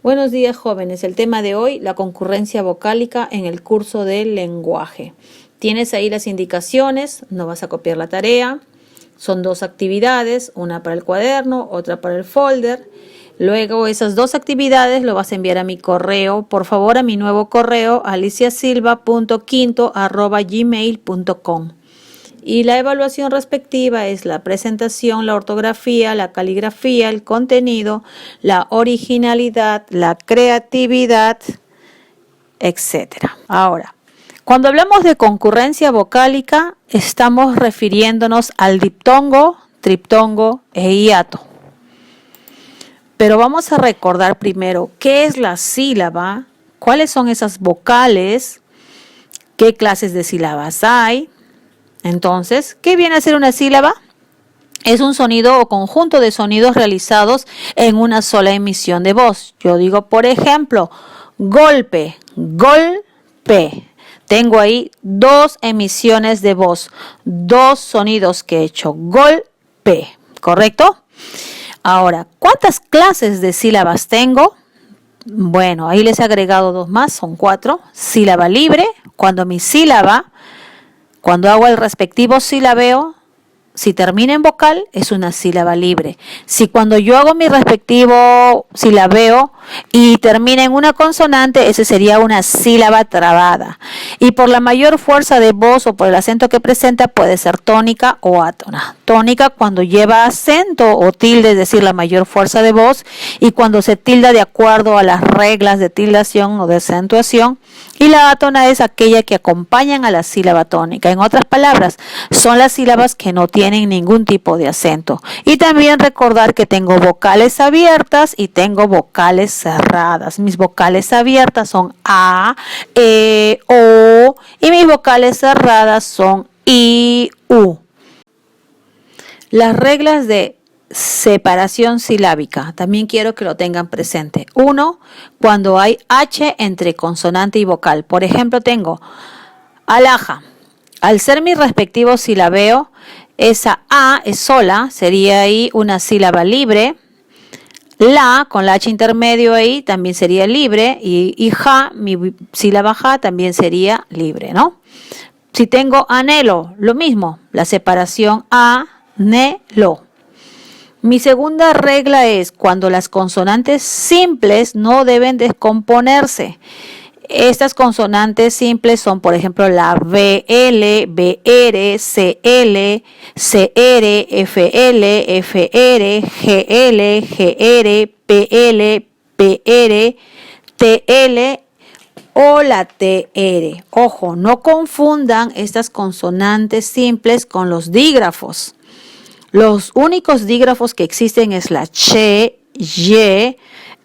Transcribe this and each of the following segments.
Buenos días, jóvenes. El tema de hoy, la concurrencia vocálica en el curso del lenguaje. Tienes ahí las indicaciones, no vas a copiar la tarea. Son 2 actividades, una para el cuaderno, otra para el folder. Luego esas 2 actividades lo vas a enviar a mi correo, por favor, a mi nuevo correo, aliciasilva.quinto@gmail.com. Y la evaluación respectiva es la presentación, la ortografía, la caligrafía, el contenido, la originalidad, la creatividad, etc. Ahora, cuando hablamos de concurrencia vocálica, estamos refiriéndonos al diptongo, triptongo e hiato. Pero vamos a recordar primero qué es la sílaba, cuáles son esas vocales, qué clases de sílabas hay. Entonces, ¿qué viene a ser una sílaba? Es un sonido o conjunto de sonidos realizados en una sola emisión de voz. Yo digo, por ejemplo, golpe, golpe. Tengo ahí 2 emisiones de voz, 2 sonidos que he hecho, golpe, ¿correcto? Ahora, ¿cuántas clases de sílabas tengo? Bueno, ahí les he agregado 2 más, son 4. Sílaba libre, cuando hago el respectivo silabeo, si termina en vocal, es una sílaba libre. Si cuando yo hago mi respectivo silabeo y termina en una consonante, ese sería una sílaba trabada. Y por la mayor fuerza de voz o por el acento que presenta, puede ser tónica o átona. Tónica cuando lleva acento o tilde, es decir, la mayor fuerza de voz, y cuando se tilda de acuerdo a las reglas de tildación o de acentuación. Y la átona es aquella que acompañan a la sílaba tónica. En otras palabras, son las sílabas que no tienen ningún tipo de acento. Y también recordar que tengo vocales abiertas y tengo vocales cerradas. Mis vocales abiertas son A, E, O, y mis vocales cerradas son I, U. Las reglas de separación silábica, también quiero que lo tengan presente. 1, cuando hay H entre consonante y vocal. Por ejemplo, tengo alhaja. Al ser mi respectivo silabeo, esa A es sola, sería ahí una sílaba libre. La, con la H intermedio ahí, también sería libre. Y ja, mi sílaba ja, también sería libre, ¿no? Si tengo anhelo, lo mismo, la separación A, ne, lo. Mi segunda regla es cuando las consonantes simples no deben descomponerse. Estas consonantes simples son, por ejemplo, la BL, BR, CL, CR, FL, FR, GL, GR, PL, PR, TL o la TR. Ojo, no confundan estas consonantes simples con los dígrafos. Los únicos dígrafos que existen es la ch, y,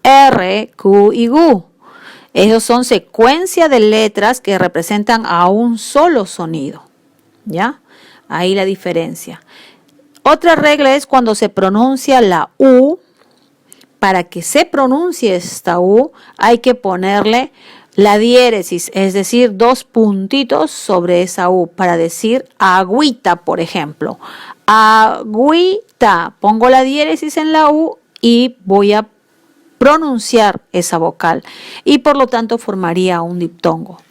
r, q y gu. Esos son secuencia de letras que representan a un solo sonido. ¿Ya? Ahí la diferencia. Otra regla es cuando se pronuncia la U. Para que se pronuncie esta U, hay que ponerle la diéresis, es decir, 2 puntitos sobre esa U para decir agüita, por ejemplo. Agüita. Pongo la diéresis en la U y voy a pronunciar esa vocal. Y por lo tanto formaría un diptongo.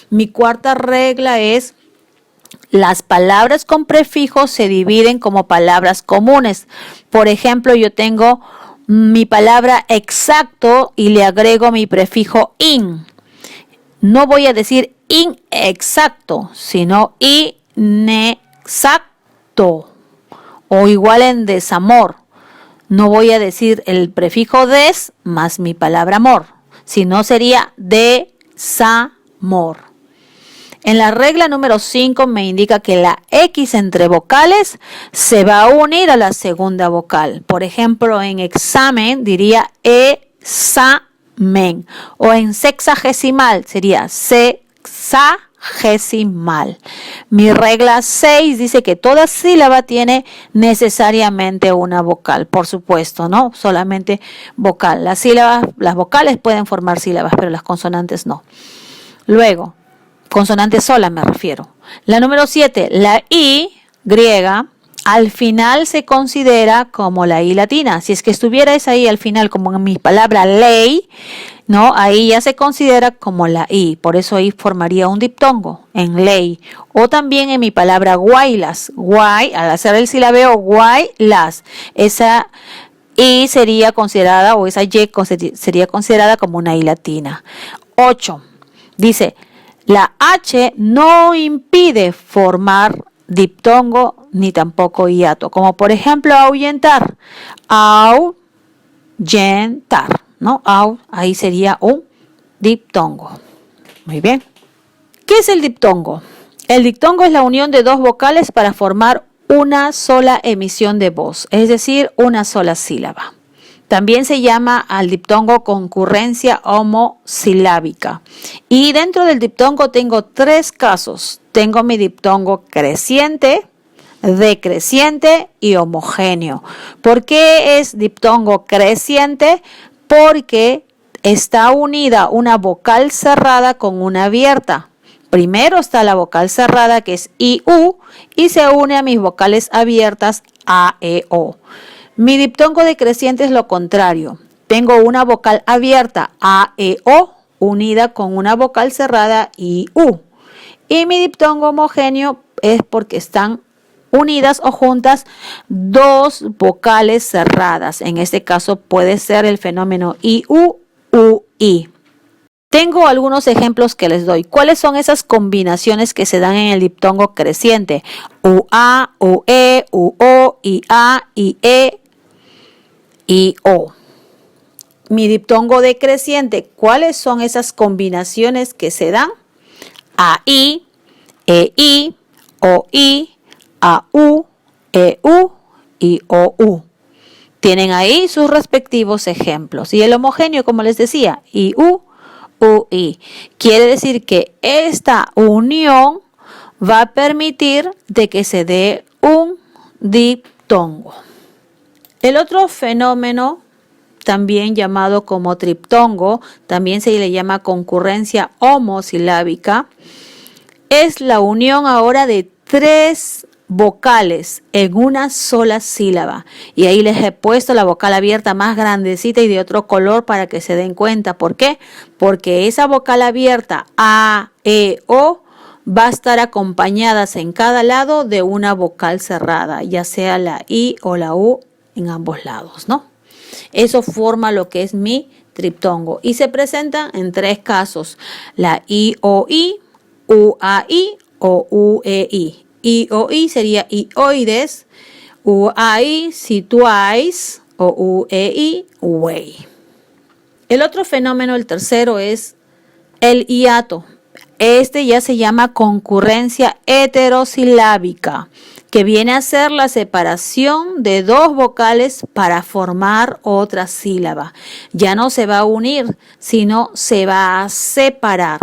Mi cuarta regla es las palabras con prefijos se dividen como palabras comunes. Por ejemplo, yo tengo mi palabra exacto y le agrego mi prefijo in. No voy a decir inexacto, sino inexacto. O igual en desamor. No voy a decir el prefijo des más mi palabra amor, sino sería desamor. En la regla número 5 me indica que la X entre vocales se va a unir a la segunda vocal. Por ejemplo, en examen diría examen. O en sexagesimal sería sexagesimal. Mi regla 6 dice que toda sílaba tiene necesariamente una vocal. Por supuesto, no solamente vocal. Las vocales pueden formar sílabas, pero las consonantes no. Luego, consonante sola me refiero. La número 7, la I griega, al final se considera como la I latina. Si es que estuviera esa I al final, como en mi palabra ley, ¿no? Ahí ya se considera como la I. Por eso ahí formaría un diptongo en ley. O también en mi palabra guaylas. Guay, al hacer el silabeo guaylas. Esa I sería considerada, o esa Y sería considerada como una I latina. 8. Dice, la H no impide formar diptongo ni tampoco hiato, como por ejemplo ahuyentar, ahuyentar, ¿no? Ahí sería un diptongo. Muy bien. ¿Qué es el diptongo? El diptongo es la unión de dos vocales para formar una sola emisión de voz, es decir, una sola sílaba. También se llama al diptongo concurrencia homosilábica. Y dentro del diptongo tengo 3 casos. Tengo mi diptongo creciente, decreciente y homogéneo. ¿Por qué es diptongo creciente? Porque está unida una vocal cerrada con una abierta. Primero está la vocal cerrada que es IU y se une a mis vocales abiertas A, E, O. Mi diptongo decreciente es lo contrario. Tengo una vocal abierta A, E, O unida con una vocal cerrada I, U. Y mi diptongo homogéneo es porque están unidas o juntas 2 vocales cerradas. En este caso puede ser el fenómeno I, U, I. Tengo algunos ejemplos que les doy. ¿Cuáles son esas combinaciones que se dan en el diptongo creciente? UA, UE, UO, IA, IE, IO. Mi diptongo decreciente, ¿cuáles son esas combinaciones que se dan? AI, EI, OI, AU, EU y OU. Tienen ahí sus respectivos ejemplos. Y el homogéneo, como les decía, IU, UI. Quiere decir que esta unión va a permitir de que se dé un diptongo. El otro fenómeno, también llamado como triptongo, también se le llama concurrencia homosilábica, es la unión ahora de 3 vocales en una sola sílaba. Y ahí les he puesto la vocal abierta más grandecita y de otro color para que se den cuenta. ¿Por qué? Porque esa vocal abierta A, E, O va a estar acompañadas en cada lado de una vocal cerrada, ya sea la I o la U en ambos lados, ¿no? Eso forma lo que es mi triptongo y se presenta en 3 casos: la IOI, UAI o UEI. IOI sería ioides, UAI situáis o UEI, way. El otro fenómeno, el tercero, es el hiato. Este ya se llama concurrencia heterosilábica, que viene a ser la separación de 2 vocales para formar otra sílaba. Ya no se va a unir, sino se va a separar.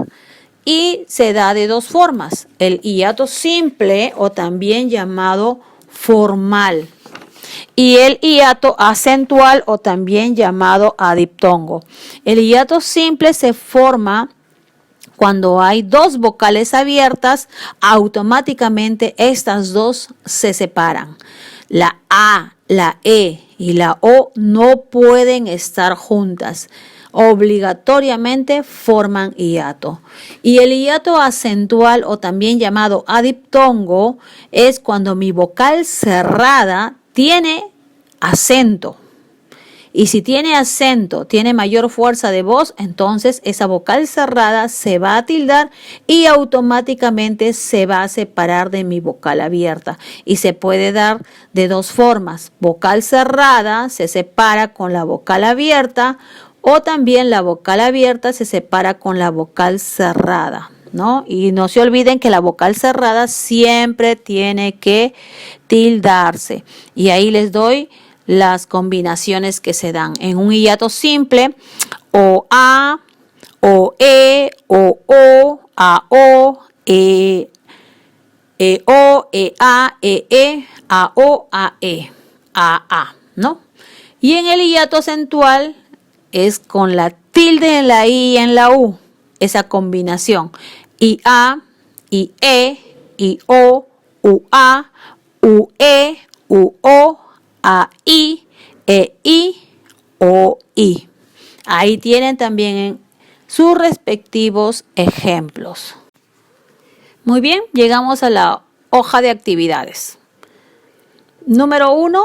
Y se da de 2 formas: el hiato simple o también llamado formal, y el hiato acentual o también llamado adiptongo. El hiato simple se forma cuando hay 2 vocales abiertas, automáticamente estas 2 se separan. La A, la E y la O no pueden estar juntas. Obligatoriamente forman hiato. Y el hiato acentual o también llamado adiptongo es cuando mi vocal cerrada tiene acento. Y si tiene acento, tiene mayor fuerza de voz, entonces esa vocal cerrada se va a tildar y automáticamente se va a separar de mi vocal abierta. Y se puede dar de 2 formas. Vocal cerrada se separa con la vocal abierta, o también la vocal abierta se separa con la vocal cerrada, ¿no? Y no se olviden que la vocal cerrada siempre tiene que tildarse. Y ahí les doy las combinaciones que se dan en un hiato simple: o A, o E, o A, O, E, O, E, A, O, A, A, ¿no? Y en el hiato acentual es con la tilde en la I y en la U, esa combinación: IA, IE, IO, UA, UE, u, o, a, i, e, i, o, i. Ahí tienen también sus respectivos ejemplos. Muy bien, llegamos a la hoja de actividades. Número 1,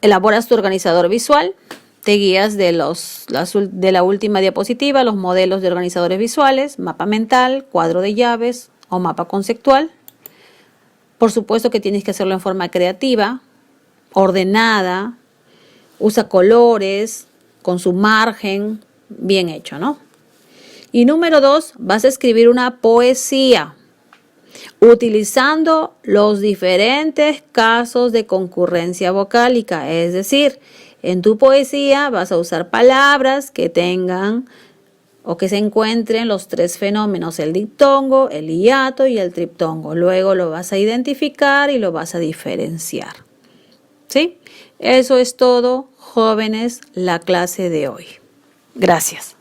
elaboras tu organizador visual. Te guías de la última diapositiva, los modelos de organizadores visuales, mapa mental, cuadro de llaves o mapa conceptual. Por supuesto que tienes que hacerlo en forma creativa, ordenada, usa colores, con su margen, bien hecho, ¿no? Y número 2, vas a escribir una poesía utilizando los diferentes casos de concurrencia vocálica. Es decir, en tu poesía vas a usar palabras que tengan o que se encuentren los 3 fenómenos, el diptongo, el hiato y el triptongo. Luego lo vas a identificar y lo vas a diferenciar. ¿Sí? Eso es todo, jóvenes, la clase de hoy. Gracias.